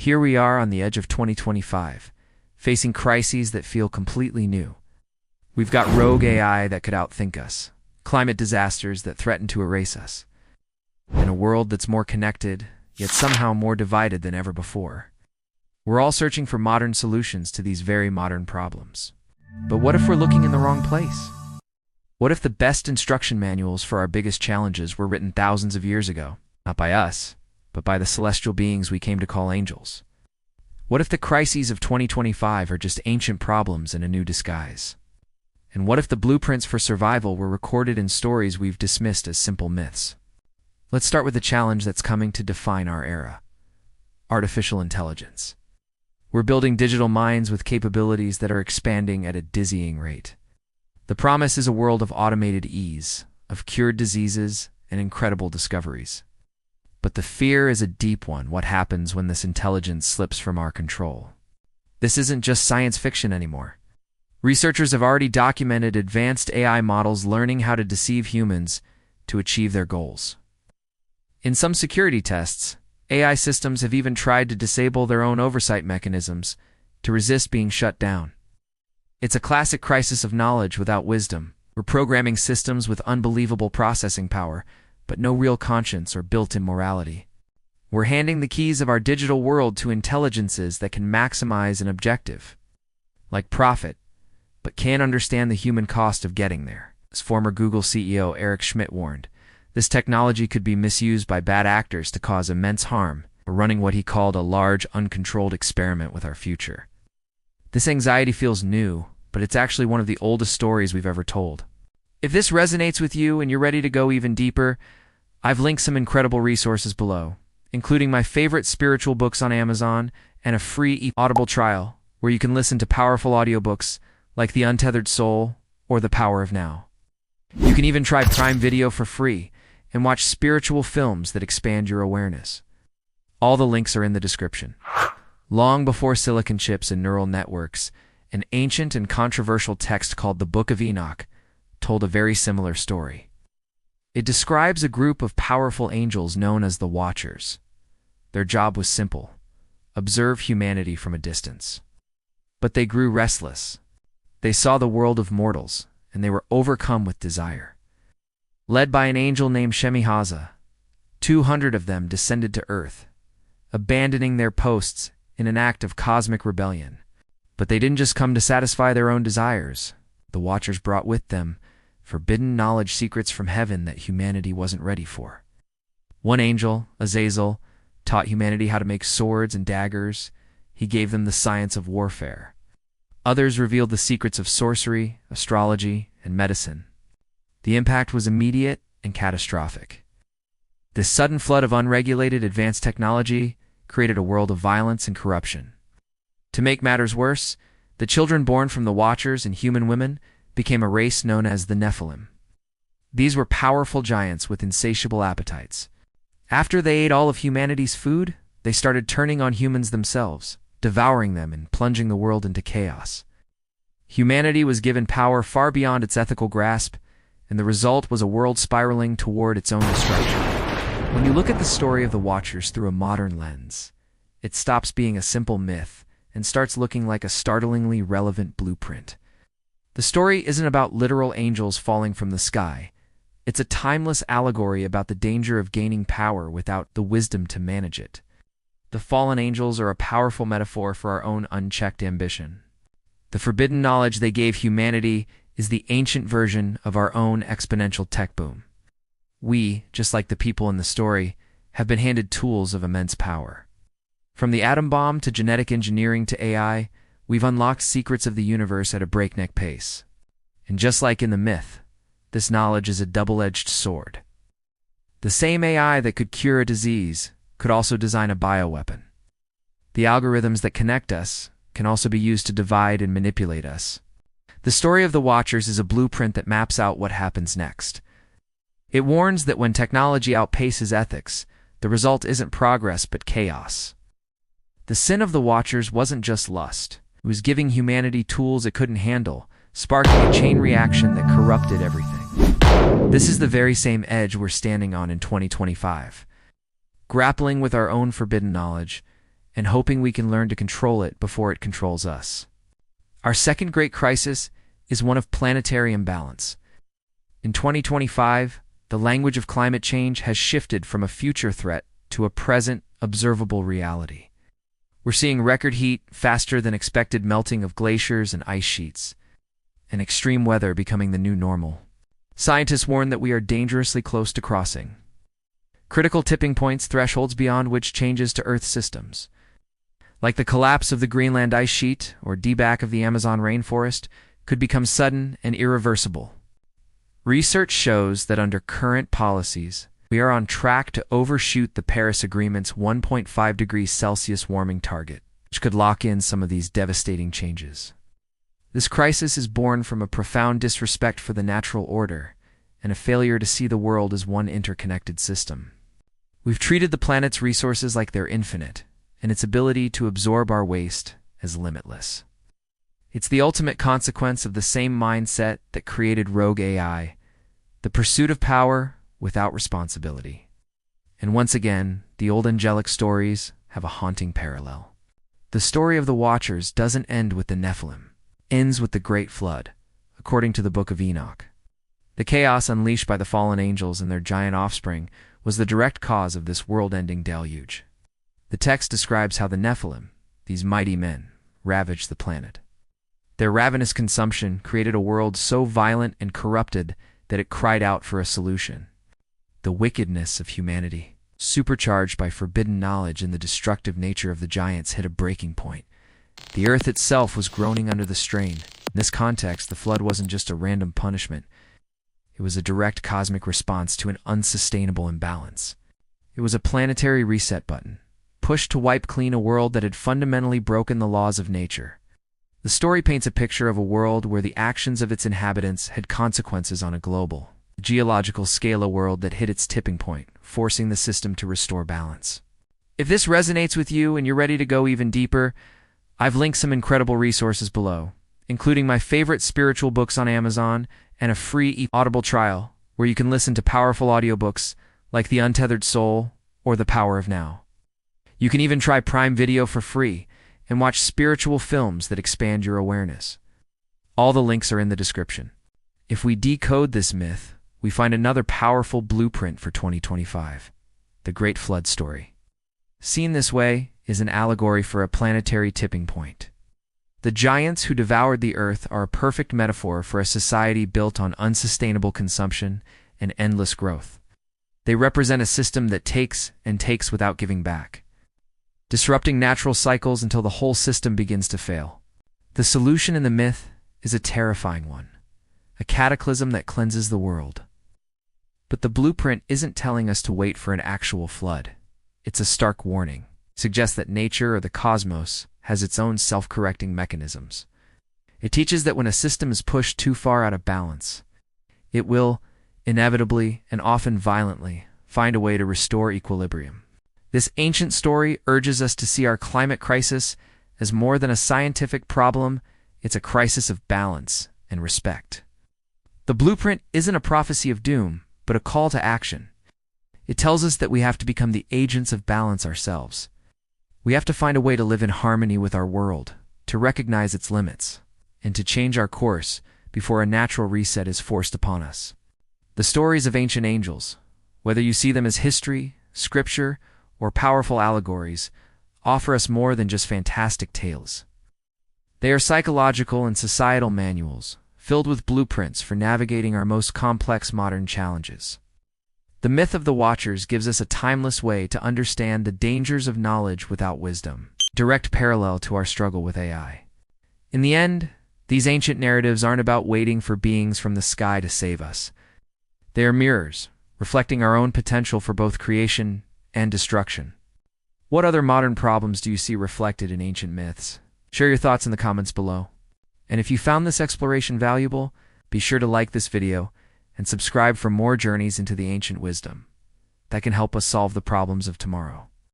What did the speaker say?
Here we are on the edge of 2025, facing crises that feel completely new. We've got rogue AI that could outthink us, climate disasters that threaten to erase us, and a world that's more connected, yet somehow more divided than ever before. We're all searching for modern solutions to these very modern problems. But what if we're looking in the wrong place? What if the best instruction manuals for our biggest challenges were written thousands of years ago, not by us, but by the celestial beings we came to call angels? What if the crises of 2025 are just ancient problems in a new disguise? And what if the blueprints for survival were recorded in stories we've dismissed as simple myths? Let's start with the challenge that's coming to define our era: artificial intelligence. We're building digital minds with capabilities that are expanding at a dizzying rate. The promise is a world of automated ease, of cured diseases, and incredible discoveries. But the fear is a deep one: what happens when this intelligence slips from our control? This isn't just science fiction anymore. Researchers have already documented advanced AI models learning how to deceive humans to achieve their goals. In some security tests, AI systems have even tried to disable their own oversight mechanisms to resist being shut down. It's a classic crisis of knowledge without wisdom. We're programming systems with unbelievable processing power, but no real conscience or built-in morality. We're handing the keys of our digital world to intelligences that can maximize an objective, like profit, but can't understand the human cost of getting there. As former Google CEO Eric Schmidt warned, this technology could be misused by bad actors to cause immense harm. We're running what he called a large, uncontrolled experiment with our future. This anxiety feels new, but it's actually one of the oldest stories we've ever told. If this resonates with you and you're ready to go even deeper, I've linked some incredible resources below, including my favorite spiritual books on Amazon and a free Audible trial where you can listen to powerful audiobooks like The Untethered Soul or The Power of Now. You can even try Prime Video for free and watch spiritual films that expand your awareness. All the links are in the description. Long before silicon chips and neural networks, an ancient and controversial text called the Book of Enoch told a very similar story. It describes a group of powerful angels known as the Watchers. Their job was simple: observe humanity from a distance. But they grew restless. They saw the world of mortals, and they were overcome with desire. Led by an angel named Shemihaza, 200 of them descended to Earth, abandoning their posts in an act of cosmic rebellion. But they didn't just come to satisfy their own desires. The Watchers brought with them forbidden knowledge, secrets from heaven that humanity wasn't ready for. One angel, Azazel, taught humanity how to make swords and daggers. He gave them the science of warfare. Others revealed the secrets of sorcery, astrology, and medicine. The impact was immediate and catastrophic. This sudden flood of unregulated advanced technology created a world of violence and corruption. To make matters worse, the children born from the Watchers and human women became a race known as the Nephilim. These were powerful giants with insatiable appetites. After they ate all of humanity's food, they started turning on humans themselves, devouring them and plunging the world into chaos. Humanity was given power far beyond its ethical grasp, and the result was a world spiraling toward its own destruction. When you look at the story of the Watchers through a modern lens, it stops being a simple myth and starts looking like a startlingly relevant blueprint. The story isn't about literal angels falling from the sky. It's a timeless allegory about the danger of gaining power without the wisdom to manage it. The fallen angels are a powerful metaphor for our own unchecked ambition. The forbidden knowledge they gave humanity is the ancient version of our own exponential tech boom. We, just like the people in the story, have been handed tools of immense power. From the atom bomb to genetic engineering to AI, we've unlocked secrets of the universe at a breakneck pace. And just like in the myth, this knowledge is a double-edged sword. The same AI that could cure a disease could also design a bioweapon. The algorithms that connect us can also be used to divide and manipulate us. The story of the Watchers is a blueprint that maps out what happens next. It warns that when technology outpaces ethics, the result isn't progress but chaos. The sin of the Watchers wasn't just lust. It was giving humanity tools it couldn't handle, sparking a chain reaction that corrupted everything. This is the very same edge we're standing on in 2025. Grappling with our own forbidden knowledge and hoping we can learn to control it before it controls us. Our second great crisis is one of planetary imbalance. In 2025, the language of climate change has shifted from a future threat to a present, observable reality. We're seeing record heat, faster than expected melting of glaciers and ice sheets, and extreme weather becoming the new normal. Scientists warn that we are dangerously close to crossing critical tipping points, thresholds beyond which changes to Earth systems, like the collapse of the Greenland ice sheet or dieback of the Amazon rainforest, could become sudden and irreversible. Research shows that under current policies, we are on track to overshoot the Paris Agreement's 1.5 degrees Celsius warming target, which could lock in some of these devastating changes. This crisis is born from a profound disrespect for the natural order and a failure to see the world as one interconnected system. We've treated the planet's resources like they're infinite, and its ability to absorb our waste as limitless. It's the ultimate consequence of the same mindset that created rogue AI, the pursuit of power without responsibility. And once again, the old angelic stories have a haunting parallel. The story of the Watchers doesn't end with the Nephilim, ends with the Great Flood, according to the Book of Enoch. The chaos unleashed by the fallen angels and their giant offspring was the direct cause of this world-ending deluge. The text describes how the Nephilim, these mighty men, ravaged the planet. Their ravenous consumption created a world so violent and corrupted that it cried out for a solution. The wickedness of humanity, supercharged by forbidden knowledge and the destructive nature of the giants, hit a breaking point. The earth itself was groaning under the strain. In this context, the flood wasn't just a random punishment. It was a direct cosmic response to an unsustainable imbalance. It was a planetary reset button, pushed to wipe clean a world that had fundamentally broken the laws of nature. The story paints a picture of a world where the actions of its inhabitants had consequences on a global, geological scale, a world that hit its tipping point, forcing the system to restore balance. If this resonates with you and you're ready to go even deeper, I've linked some incredible resources below, including my favorite spiritual books on Amazon and a free Audible trial where you can listen to powerful audiobooks like The Untethered Soul or The Power of Now. You can even try Prime Video for free and watch spiritual films that expand your awareness. All the links are in the description. If we decode this myth, we find another powerful blueprint for 2025, the Great Flood story. Seen this way is an allegory for a planetary tipping point. The giants who devoured the earth are a perfect metaphor for a society built on unsustainable consumption and endless growth. They represent a system that takes and takes without giving back, disrupting natural cycles until the whole system begins to fail. The solution in the myth is a terrifying one, a cataclysm that cleanses the world. But the blueprint isn't telling us to wait for an actual flood. It's a stark warning. It suggests that nature or the cosmos has its own self-correcting mechanisms. It teaches that when a system is pushed too far out of balance, it will, inevitably and often violently, find a way to restore equilibrium. This ancient story urges us to see our climate crisis as more than a scientific problem. It's a crisis of balance and respect. The blueprint isn't a prophecy of doom, but a call to action. It tells us that we have to become the agents of balance ourselves. We have to find a way to live in harmony with our world, to recognize its limits, and to change our course before a natural reset is forced upon us. The stories of ancient angels, whether you see them as history, scripture, or powerful allegories, offer us more than just fantastic tales. They are psychological and societal manuals, filled with blueprints for navigating our most complex modern challenges. The myth of the Watchers gives us a timeless way to understand the dangers of knowledge without wisdom, direct parallel to our struggle with AI. In the end, these ancient narratives aren't about waiting for beings from the sky to save us. They are mirrors, reflecting our own potential for both creation and destruction. What other modern problems do you see reflected in ancient myths? Share your thoughts in the comments below. And if you found this exploration valuable, be sure to like this video and subscribe for more journeys into the ancient wisdom that can help us solve the problems of tomorrow.